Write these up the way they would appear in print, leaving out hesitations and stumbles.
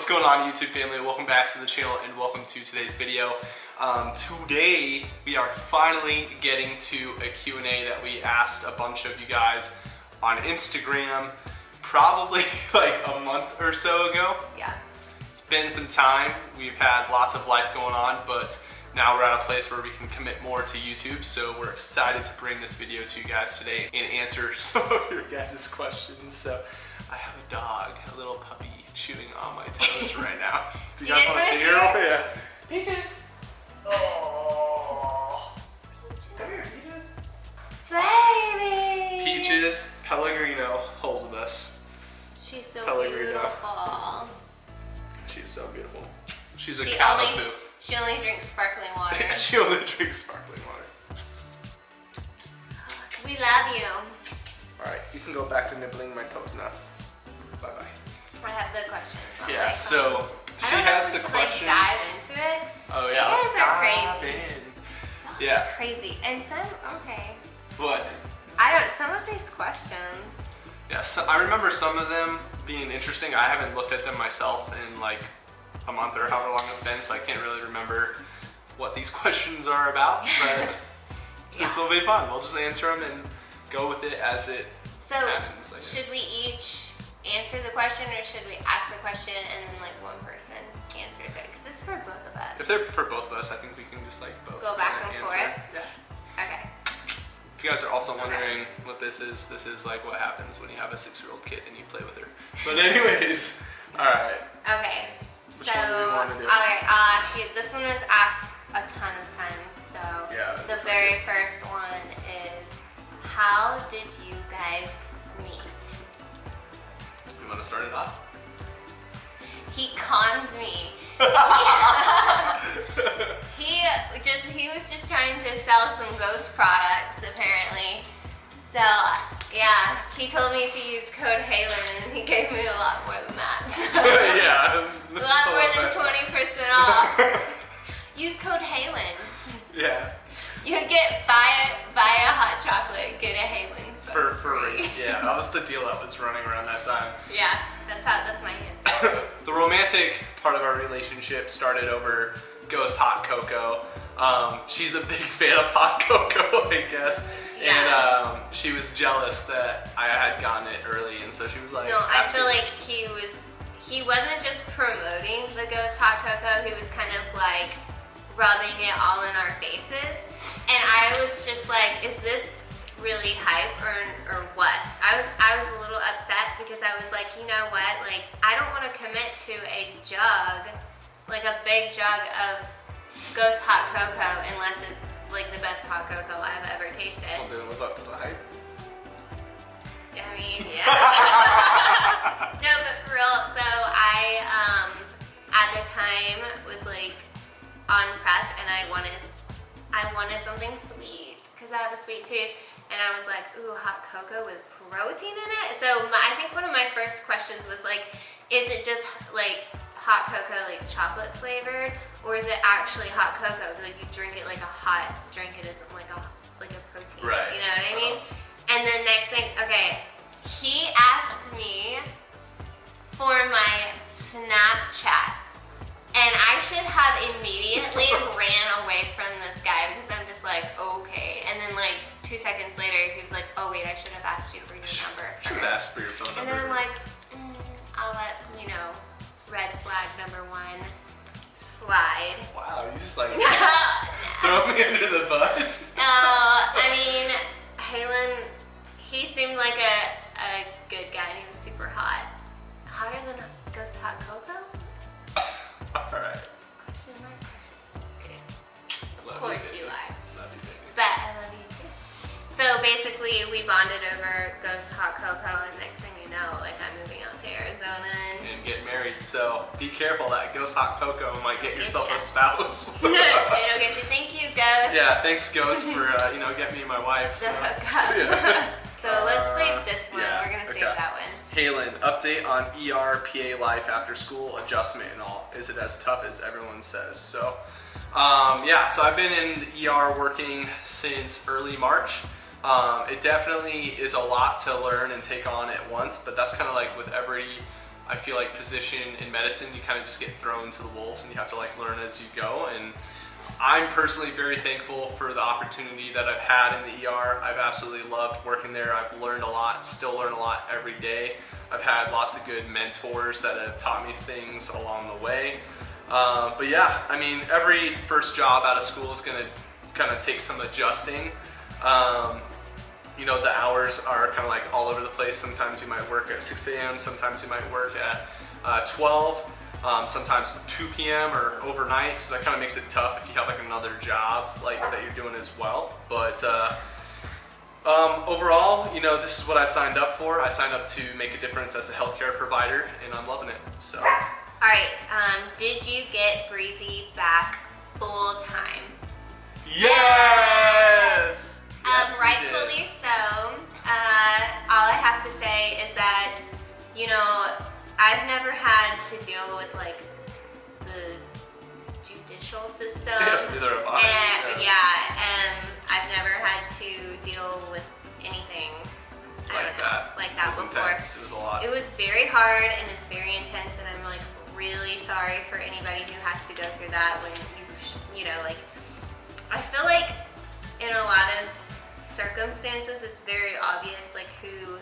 What's going on, YouTube family? Welcome back to the channel and welcome to today's video. Today we are finally getting to a Q&A that we asked a bunch of you guys on Instagram probably like a month or so ago. Yeah. It's been some time. We've had lots of life going on, but now we're at a place where we can commit more to YouTube, so we're excited to bring this video to you guys today and answer some of your guys' questions. So I have a dog, a little puppy, chewing on my toes right now. Do you guys want to see her? Yeah. Peaches! Oh! Come here, Peaches. Baby! Peaches, Pellegrino, Holzebus. She's so Pellegrino. beautiful. She's so beautiful. She's a calico. She only drinks sparkling water. She only drinks sparkling water. We love you. Alright, you can go back to nibbling my toes now. Bye-bye. I have the question. Yeah, so she has the questions. Like, dive into it. Oh yeah, you let's guys are dive crazy. in. Yeah. Crazy. And some, okay. What? Some of these questions. Yeah, so I remember some of them being interesting. I haven't looked at them myself in like a month or however long it's been, so I can't really remember what these questions are about, but Yeah. This will be fun. We'll just answer them and go with it as it happens. So, should we each answer the question, or should we ask the question and then like one person answers it? Because it's for both of us. If they're for both of us, I think we can just like both go back and answer. forth? Yeah. Okay. If you guys are also wondering what this is like what happens when you have a 6-year-old kid and you play with her. But anyways, alright. Okay. Which one do we want to do? Alright, I'll ask you. This one was asked a ton of times. So yeah, the very first one is, how did you guys meet? You want to start it off? He conned me. He was just trying to sell some ghost products, apparently. So yeah, he told me to use code Halen, and he gave me a lot more than that. Yeah. A lot more than 20% off. Use code Halen. Yeah. You get buy a hot chocolate, get a Halen for free. Yeah, that was the deal that was running around that time. Yeah, that's my answer. The romantic part of our relationship started over Ghost Hot Cocoa. She's a big fan of hot cocoa, I guess. Yeah. And she was jealous that I had gotten it early, and so she was like, no, I feel like he wasn't just promoting the Ghost Hot Cocoa, he was kind of like rubbing it all in our faces. And I was just like, is this really hype or what? I was a little upset because I was like, you know what? Like, I don't want to commit to a jug, like a big jug of Ghost Hot Cocoa unless it's like the best hot cocoa I've ever tasted. Well, did it live up to the hype? I mean, yeah. No, but for real, so I, at the time was like on prep and I wanted something sweet because I have a sweet tooth, and I was like, ooh, hot cocoa with protein in it. So I think one of my first questions was like, is it just like hot cocoa, like chocolate flavored, or is it actually hot cocoa? Like you drink it like a hot drink, it isn't like a protein. Right. You know what I mean? And then next thing, okay, he asked me for my Snapchat. And I should have immediately ran away from this guy because I'm just like, okay. And then like 2 seconds later, he was like, oh wait, I should have asked you for your number. Should have asked for your phone number. And then I'm like, I'll let, red flag number 1 slide. Wow, you just like throw me under the bus? I mean, Halen, he seemed like a good guy and he was super hot. Hotter than Ghost Hot Cocoa? Alright. Question mark? Just kidding. Of Love course you are. Love you, baby. But I love you too. So basically, we bonded over Ghost Hot Cocoa, and next thing you know, like I'm moving out to Arizona And get married, so be careful. That Ghost Hot Cocoa might get yourself a spouse. It'll get you. Thank you, Ghost. Yeah, thanks Ghost for getting me my wife. The hookup. Yeah. So let's save this one. Yeah, We're gonna save that one. Halen, update on ER/PA life after school adjustment and all. Is it as tough as everyone says? So, yeah. So I've been in the ER working since early March. It definitely is a lot to learn and take on at once, but that's kind of like with every I feel like physician in medicine, you kind of just get thrown to the wolves and you have to like learn as you go. And I'm personally very thankful for the opportunity that I've had in the ER. I've absolutely loved working there. I've learned a lot, still learn a lot every day. I've had lots of good mentors that have taught me things along the way. But yeah, I mean, every first job out of school is going to kind of take some adjusting. You know, the hours are kind of like all over the place. Sometimes you might work at 6 a.m., sometimes you might work at 12, sometimes 2 p.m. or overnight, so that kind of makes it tough if you have like another job like that you're doing as well. But overall, you know, this is what I signed up for. I signed up to make a difference as a healthcare provider, and I'm loving it. So. All right, did you get Breezy back full time? Yes! Yes, rightfully so. All I have to say is that, you know, I've never had to deal with like the judicial system. Neither have I. And I've never had to deal with anything like that before. Intense. It was a lot. It was very hard and it's very intense, and I'm like really sorry for anybody who has to go through that when you know, like, I feel like in a lot of circumstances it's very obvious like who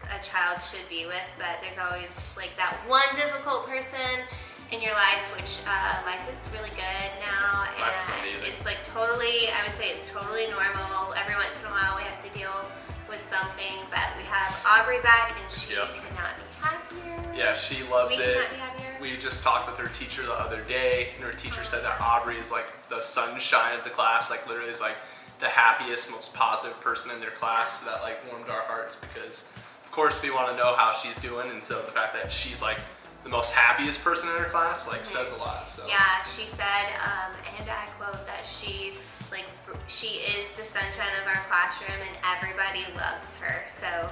a child should be with, but there's always like that one difficult person in your life, which life is really good now, and it's like totally, I would say it's totally normal. Every once in a while we have to deal with something, but we have Aubrey back and she could not be happier. Yeah, she loves it. Could not be happier. We just talked with her teacher the other day, and her teacher said that Aubrey is like the sunshine of the class, like literally is like the happiest, most positive person in their class. So that like warmed our hearts, because of course we want to know how she's doing, and so the fact that she's like the most happiest person in her class like says a lot. So yeah, she said, and I quote, that she is the sunshine of our classroom and everybody loves her. So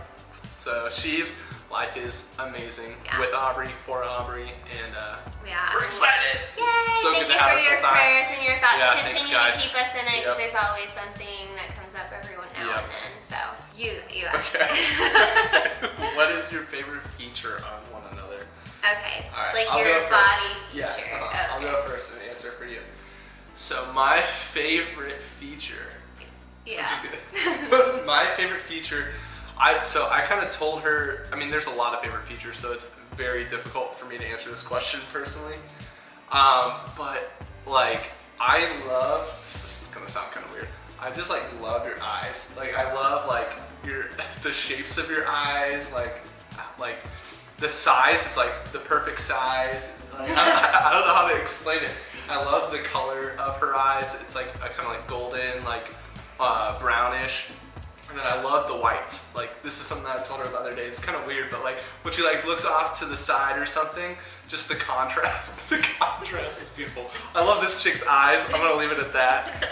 she's, life is amazing with Aubrey, for Aubrey, and we're excited. Yay! So Thank good you to have for her your full time. prayers and your thoughts. Yeah, Continue thanks, to keep us in it, because Yep. there's always something that comes up every now and then. So you Okay. What is your favorite feature on one another? Okay. All right, Like I'll your go body first. feature. Yeah, Okay. I'll go first and answer for you. So my favorite feature. Yeah. My favorite feature. So I kind of told her. I mean, there's a lot of favorite features, so it's very difficult for me to answer this question personally. But like, I love. This is gonna sound kind of weird. I just like love your eyes. Like I love like the shapes of your eyes. Like the size. It's like the perfect size. Like, I don't know how to explain it. I love the color of her eyes. It's like a kind of like golden, like brownish. And then I love the whites. Like, this is something that I told her the other day. It's kind of weird, but like when she like looks off to the side or something, just the contrast. The contrast is beautiful. I love this chick's eyes. I'm gonna leave it at that.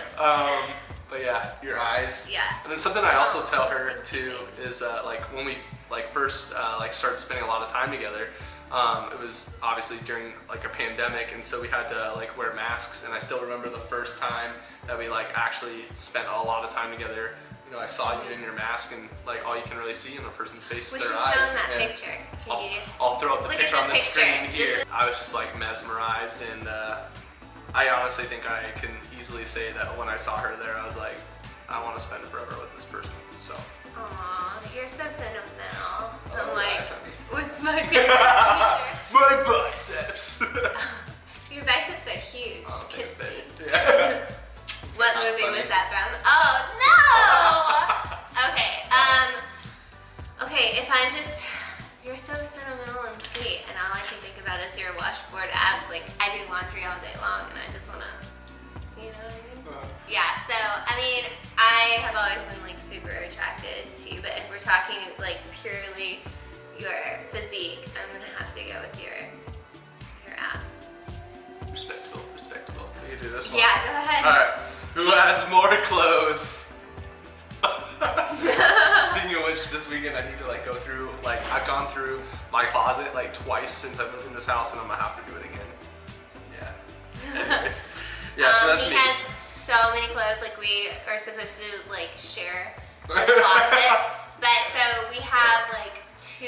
But yeah, your eyes. Yeah. And then something I also tell her too is like when we like first like started spending a lot of time together. It was obviously during like a pandemic, and so we had to like wear masks. And I still remember the first time that we like actually spent a lot of time together. You know, I saw you in your mask, and like all you can really see in a person's face is their eyes. We should show them that picture. I'll throw up the picture on the screen here. Is... I was just like mesmerized, and I honestly think I can easily say that when I saw her there, I was like, I want to spend forever with this person. So. Aw, you're so sentimental. Oh, I'm like, nice. what's my favorite feature? My biceps. Your biceps are huge. Oh, thanks, Kiss me. baby. Yeah. What That's movie funny. was that from? Oh no! Okay. Okay. If I'm just, you're so sentimental and sweet, and all I can think about is your washboard abs. Like I do laundry all day long, and I just wanna, you know what I mean? Yeah. So I mean, I have always been like super attracted to you, but if we're talking like purely your physique, I'm gonna have to go with your abs. Respectable. We can do this one. Yeah. Go ahead. All right. Who has more clothes? Speaking of which, this weekend I need to like go through, like I've gone through my closet like twice since I've lived in this house, and I'm gonna have to do it again. Yeah. Anyways. Yeah, so that's he me. has so many clothes, like we are supposed to like share the closet. But so we have like 2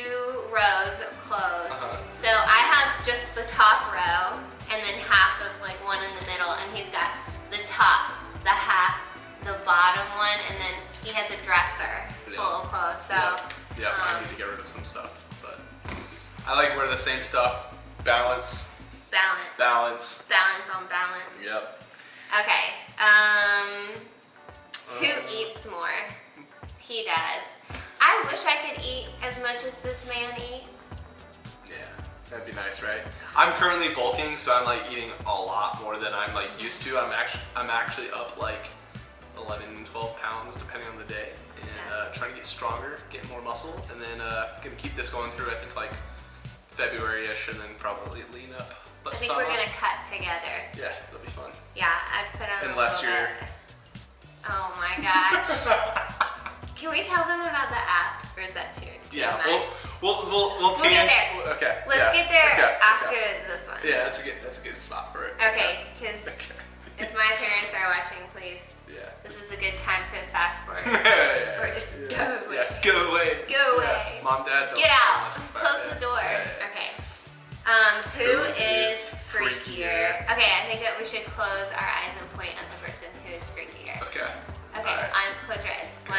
rows of clothes. So I have just the top row and then half of like one in the middle, and he's got the top, the half, the bottom one, and then he has a dresser full of clothes. So yeah, I need to get rid of some stuff, but I like wear the same stuff. Balance on balance. Yep. Okay. Who eats more? He does. I wish I could eat as much as this man eats. Yeah, that'd be nice, right? I'm currently bulking, so I'm like eating a lot more than I'm like used to. I'm actually up like 11, 12 pounds depending on the day, and trying to get stronger, get more muscle, and then gonna keep this going through I think like February-ish, and then probably lean up. I think we're gonna cut together. Yeah, that'll be fun. Yeah, I've put on Unless a little bit. Oh my gosh. Can we tell them about the app, or is that too? Yeah, we'll get there. Okay. Let's get there after this one. Yeah, that's a good spot for it. Okay, because if my parents are watching, please. Yeah. This is a good time to fast forward. Yeah. Or just go away. Yeah, go away. Go away. Yeah. Mom, Dad, don't get out. watch this back Close there. the door. Yeah. Okay. Who is freakier? Okay, I think that we should close our eyes and point at the person who is freakier. Okay. Okay, Right. close your eyes. Okay. 1,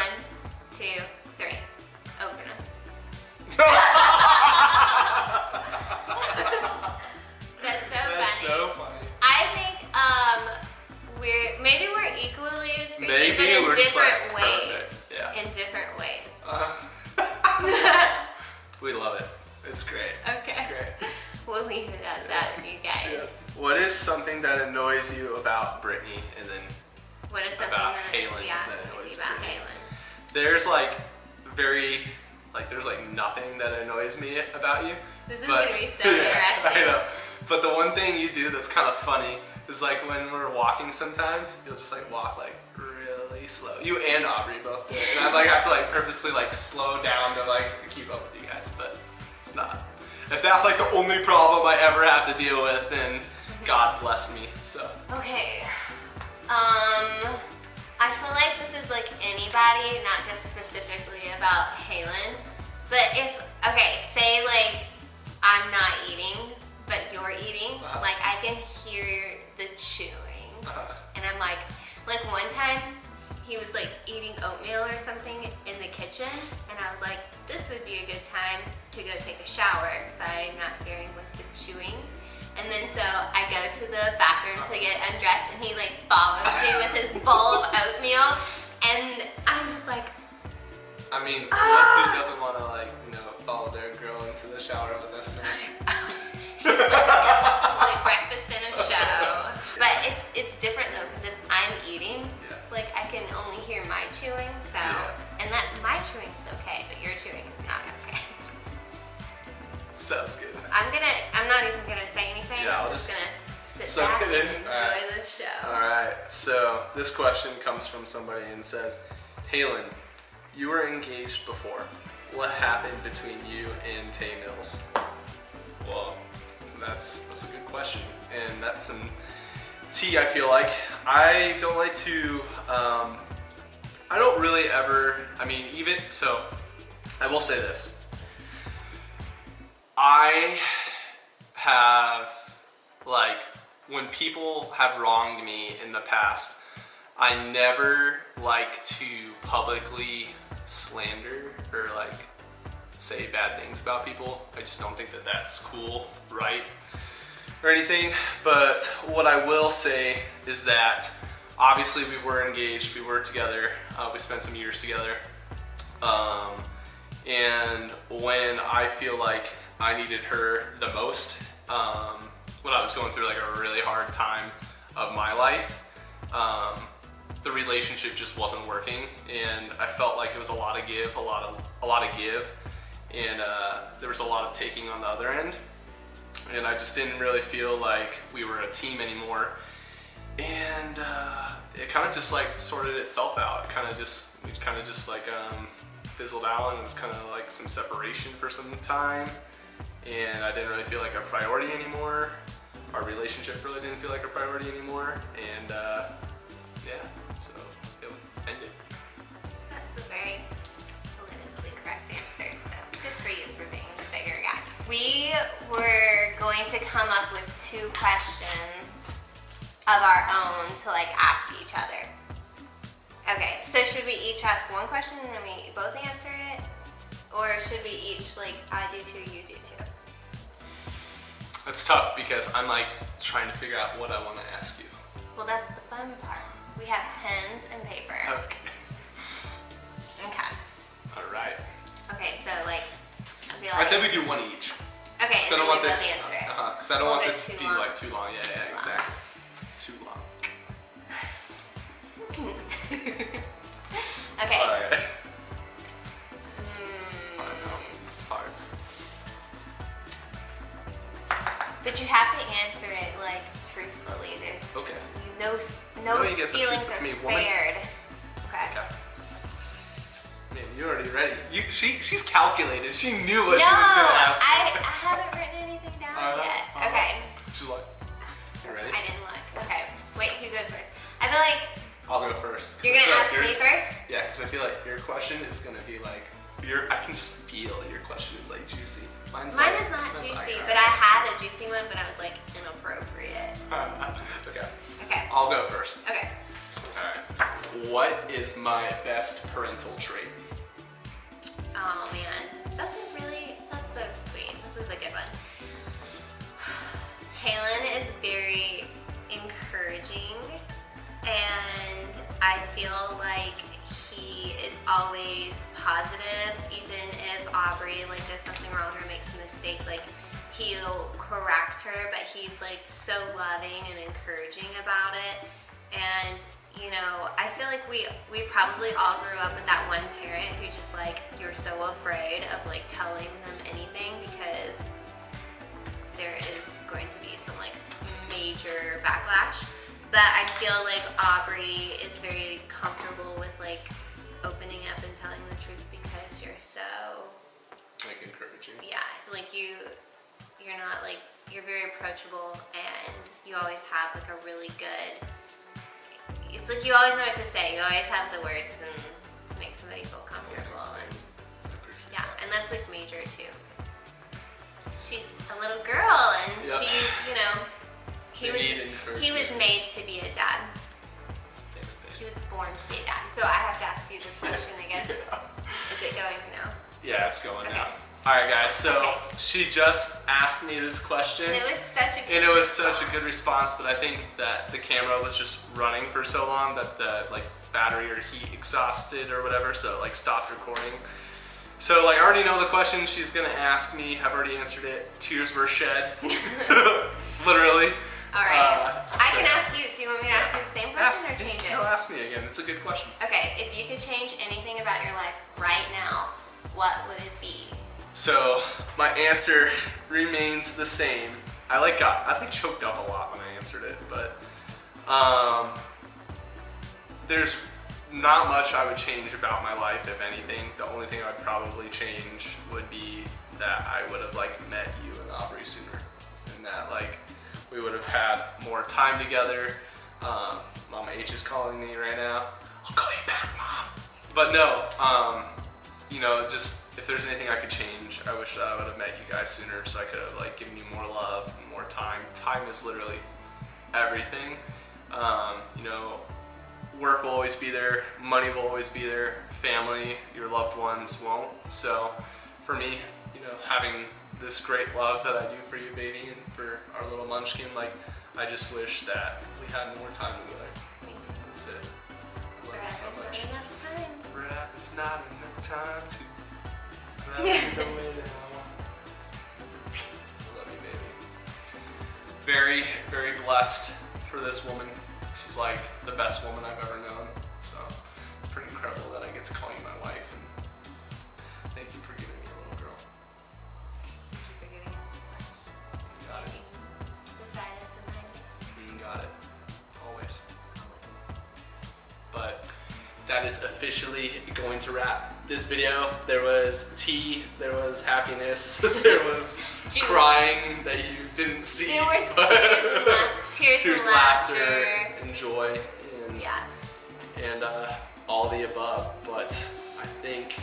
2, 3. Open them. That's so funny. I think maybe we're equally as freaky, Maybe but in we're just, different like, ways. perfect. Yeah. In different ways. We love it. It's great. Okay. It's great. We'll leave it at that, you guys. Yeah. What is something that annoys you about Brittany, and then what is something about that Halen annoys you about Halen? There's there's nothing that annoys me about you. This is gonna be so interesting. I know. But the one thing you do that's kind of funny is like when we're walking sometimes, you'll just like walk like really slow. You and Aubrey both do it. And I like have to like purposely like slow down to like keep up with you guys, but it's not. If that's like the only problem I ever have to deal with, then God bless me. So. Okay. I feel like this is like anybody, not just specifically about Halen. But say like I'm not eating, but you're eating, like I can hear the chewing. And I'm like one time he was like eating oatmeal or something in the kitchen, and I was like, this would be a good time to go take a shower because I'm not hearing with the chewing. And then so I go to the bathroom to get undressed, and he like follows me with his bowl of oatmeal, and I'm just like, I mean, what dude doesn't want to like, follow their girl into the shower with us now? like breakfast and a show. But it's different though, because if I'm eating, like I can only hear my chewing, so, and that my chewing is okay, but your chewing is not okay. Sounds good. I'm not even gonna say anything. Yeah, I'm just gonna sit back and enjoy the show. Alright, so this question comes from somebody and says, Halen, you were engaged before. What happened between you and Tay Mills? Well, that's a good question, and that's some tea. I feel like I don't like to. I don't really ever. I mean, even so, I will say this. I have, like, when people have wronged me in the past, I never like to publicly slander or like say bad things about people. I just don't think that that's cool, right, or anything. But what I will say is that obviously we were engaged, we were together, we spent some years together, and when I feel like I needed her the most, when I was going through like a really hard time of my life, the relationship just wasn't working, and I felt like it was a lot of give, a lot of give, and there was a lot of taking on the other end, and I just didn't really feel like we were a team anymore, and it kind of just like sorted itself out. We kind of just like fizzled out, and it was kind of like some separation for some time, and I didn't really feel like a priority anymore. Our relationship really didn't feel like a priority anymore, and yeah, so it ended. That's a very politically correct answer, so good for you for being the bigger guy. We were going to come up with 2 questions of our own to like ask each other. Okay, so should we each ask 1 question and then we both answer it? Or should we each, like, I do 2, you do 2? It's tough because I'm like trying to figure out what I want to ask you. Well, that's the fun part. We have pens and paper. Okay. Okay. Alright. Okay, so like, I said we do 1 each. Okay, and so I don't then want we this. both answer it. Because I don't want Won't this go to too be long. like too long. Yeah, exactly. Too long. Okay. Alright. I know, it's hard. But you have to answer it like truthfully. There's Okay. no you get the feelings truth are with me, woman. spared. Okay. Okay. Man, you're already ready. She's calculated. She knew what No, she was going to ask. I haven't written anything down yet. Okay. She's like, you ready? I didn't look. Okay. Wait, who goes first? I feel like I'll go first. you're gonna ask me first. Yeah, because I feel like your question is gonna be like, I can just feel your question is like juicy. Mine is not juicy, but I had a juicy one, but I was like inappropriate. Okay. Okay. I'll go first. Okay. Alright. What is my best parental trait? Oh man, that's so sweet. This is a good one. Halen is very encouraging, and I feel like he is always positive, even if Aubrey like does something wrong or makes a mistake. Like he'll correct her, but he's like so loving and encouraging about it. And you know, I feel like we probably all grew up with that one parent who just like, you're so afraid of like telling them anything because there is going to be some like major backlash. But I feel like Aubrey is very comfortable with like opening up and telling the truth because you're so Like encouraging. yeah, like you're not like, you're very approachable and you always have like a really good, it's like you always know what to say. You always have the words and to make somebody feel comfortable. And yeah, and that's like major too. She's a little girl and she, you know, he was made to be a dad. Thanks, Nick. He was born to be a dad. So I have to ask you this question again. Is it going now? Yeah, it's going Okay. now. Alright guys, so Okay. she just asked me this question. And it was such a good And it was such a good response, but I think that the camera was just running for so long that the like battery or heat exhausted or whatever, so it like stopped recording. So like I already know the question she's gonna ask me. I've already answered it. Tears were shed. Literally. Alright. I can so- ask you, do you want me to ask you the same question or change it? No, ask me again. It's a good question. Okay, if you could change anything about your life right now, what would it be? So my answer remains the same. I think choked up a lot when I answered it, but there's not much I would change about my life, if anything. The only thing I'd probably change would be that I would have like met you and Aubrey sooner, and that like we would have had more time together. Mama H is calling me right now. I'll call you back, Mom. But no, you know, just if there's anything I could change, I wish that I would have met you guys sooner so I could have like given you more love and more time. Time is literally everything. You know, work will always be there, money will always be there, family, your loved ones won't. So for me, you know, having this great love that I do for you, baby, and for our little munchkin, like I just wish that we had more time together. That's it. I love you so much. There's not enough time to love you the way that I want. I love you, baby. Very, very blessed for this woman. She's like the best woman I've ever known. So it's pretty incredible that I get to call you my wife. And thank you for giving me a little girl. Thank you for giving us this life. You got it. Beside us and behind us. You got it. Always. But that is officially going to wrap this video. There was tea, there was happiness, there was crying that you didn't see. There was tears and laughter, and joy, and yeah. and all the above. But I think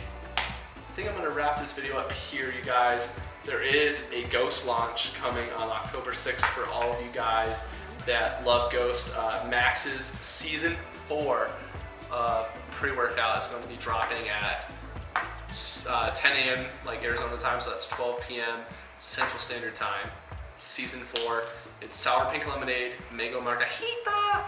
I think I'm gonna wrap this video up here, you guys. There is a Ghost launch coming on October 6th for all of you guys that love Ghost. Maxx's season 4 pre-workout is going to be dropping at 10 a.m. like Arizona time, so that's 12 p.m. Central Standard Time. Season 4. It's sour pink lemonade, mango margarita,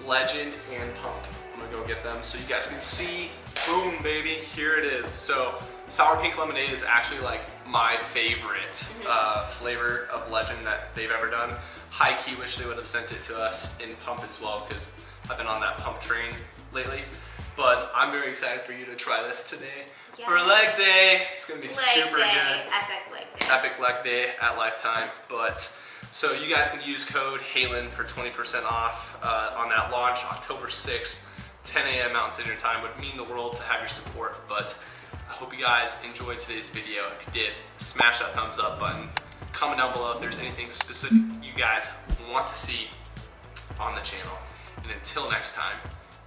legend, and pump. I'm gonna go get them so you guys can see. Boom, baby, here it is. So sour pink lemonade is actually like my favorite flavor of legend that they've ever done. High key wish they would have sent it to us in pump as well, because I've been on that pump train lately. But I'm very excited for you to try this today for leg day. It's gonna be super good. Epic leg day. Epic leg day at Lifetime. But so you guys can use code Halen for 20% off on that launch October 6th, 10 a.m. Mountain Standard Time. Would mean the world to have your support. But I hope you guys enjoyed today's video. If you did, smash that thumbs up button. Comment down below if there's anything specific you guys want to see on the channel. And until next time,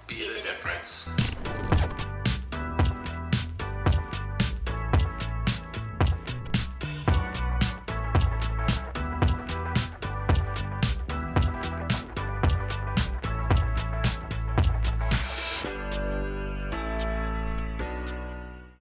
be the difference.